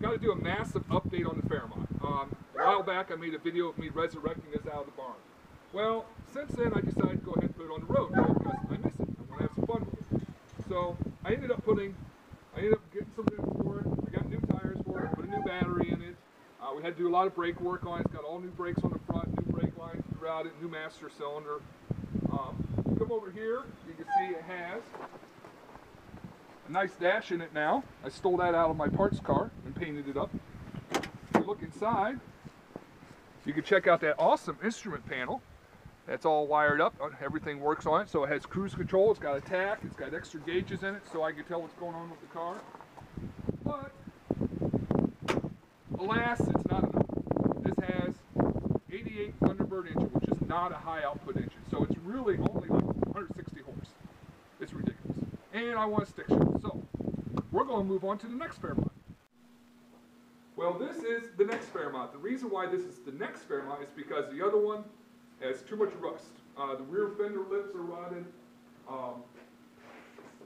got to do a massive update on the Fairmont. A while back I made a video of me resurrecting this out of the barn. Well, since then I decided to go ahead and put it on the road because I miss it. I want to have some fun with it. So I ended up getting some rims for it. I got new tires for it, put a new battery in it. We had to do a lot of brake work on it. It's got all new brakes on the front, new brake lines throughout it, new master cylinder. Come over here, you can see it has a nice dash in it now. I stole that out of my parts car and painted it up. If you look inside, you can check out that awesome instrument panel. That's all wired up, everything works on it. So it has cruise control, it's got a tach, it's got extra gauges in it so I can tell what's going on with the car. But, alas, it's not enough. This has 88 Thunderbird engine, which is not a high output engine. So it's really only like 160 horse. It's ridiculous. And I want a stick shift. So, we're going to move on to the next Fairmont. Well, this is the next Fairmont. The reason why this is the next Fairmont is because the other one has too much rust. The rear fender lips are rotted.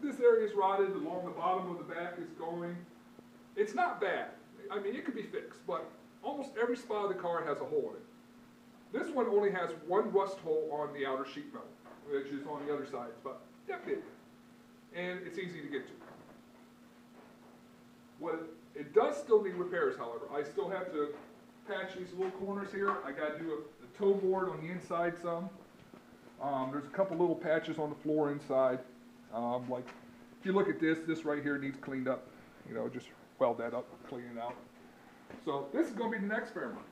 This area is rotted. Along the bottom of the back is going. It's not bad. I mean, it could be fixed, but almost every spot of the car has a hole in it. This one only has one rust hole on the outer sheet metal, which is on the other side. It's about that big. And it's easy to get to. It does still need repairs, however. I still have to patch these little corners here. I got to do a toe board on the inside some. There's a couple little patches on the floor inside. Like if you look at this right here needs cleaned up. You know, just weld that up, clean it out. So this is going to be the next Fairmont.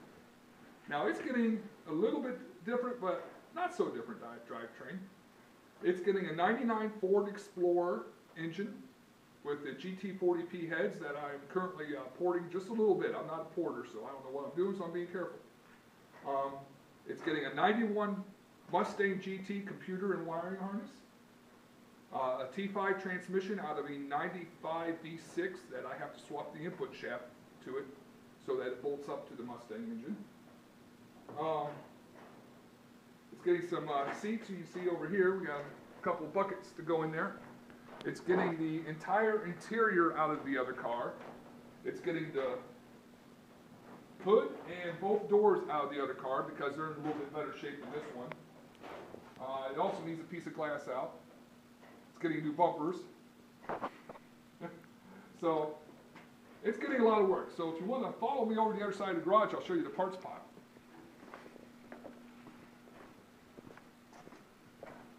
Now it's getting a little bit different, but not so different drivetrain. It's getting a 99 Ford Explorer engine with the GT40P heads that I'm currently porting just a little bit. I'm not a porter, so I don't know what I'm doing, so I'm being careful. It's getting a 91 Mustang GT computer and wiring harness, a T5 transmission out of a 95 V6 that I have to swap the input shaft to it so that it bolts up to the Mustang engine. It's getting some seats you see over here. We got a couple buckets to go in there. It's getting the entire interior out of the other car. It's getting the hood and both doors out of the other car because they're in a little bit better shape than this one. It also needs a piece of glass out. It's getting new bumpers. So it's getting a lot of work. So if you want to follow me over to the other side of the garage, I'll show you the parts pile.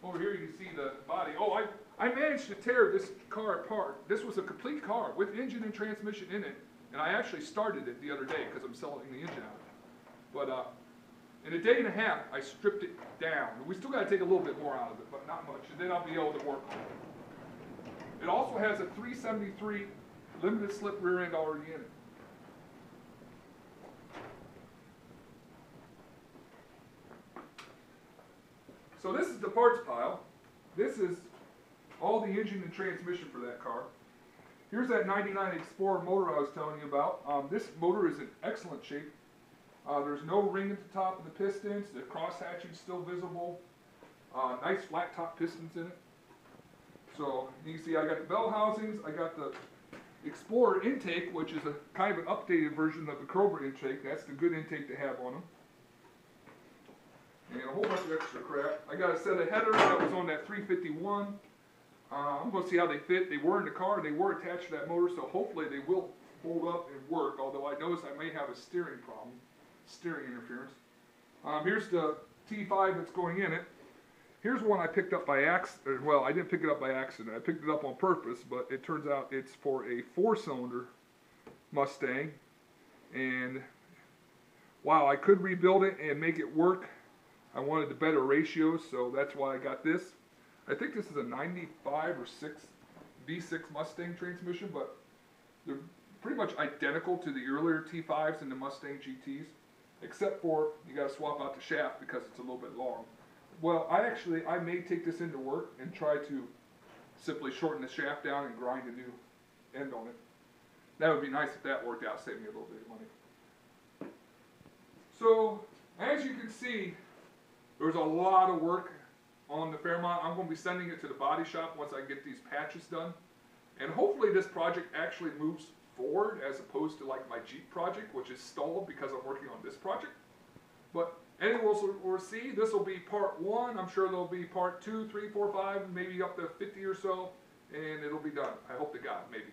Over here you can see the body. Oh, I managed to tear this car apart. This was a complete car with engine and transmission in it. And I actually started it the other day because I'm selling the engine out. But in a day and a half, I stripped it down. We still got to take a little bit more out of it, but not much. And then I'll be able to work on it. It also has a 373 limited slip rear end already in it. So this is the parts pile. This is all the engine and transmission for that car. Here's that 99 Explorer motor I was telling you about. This motor is in excellent shape. There's no ring at the top of the pistons. The crosshatching is still visible. Nice flat top pistons in it. So you can see I got the bell housings. I got the Explorer intake, which is a kind of an updated version of the Cobra intake. That's the good intake to have on them. And a whole bunch of extra crap. I got a set of headers that was on that 351. I'm going to see how they fit. They were in the car, they were attached to that motor, so hopefully they will hold up and work, although I notice I may have a steering problem, steering interference. Here's the T5 that's going in it. Here's one I picked up by accident. Well, I didn't pick it up by accident. I picked it up on purpose, but it turns out it's for a 4-cylinder Mustang. And wow, I could rebuild it and make it work. I wanted the better ratios, so that's why I got this. I think this is a 95 or 6 V6 Mustang transmission, but they're pretty much identical to the earlier T5s and the Mustang GTs, except for you got to swap out the shaft because it's a little bit long. Well, I may take this into work and try to simply shorten the shaft down and grind a new end on it. That would be nice if that worked out, save me a little bit of money. So, as you can see, there's a lot of work on the Fairmont. I'm going to be sending it to the body shop once I get these patches done. And hopefully this project actually moves forward as opposed to like my Jeep project, which is stalled because I'm working on this project. But anyway, we'll see. This will be part 1. I'm sure there'll be part 2, 3, 4, 5, maybe up to 50 or so, and it'll be done. I hope to God, maybe.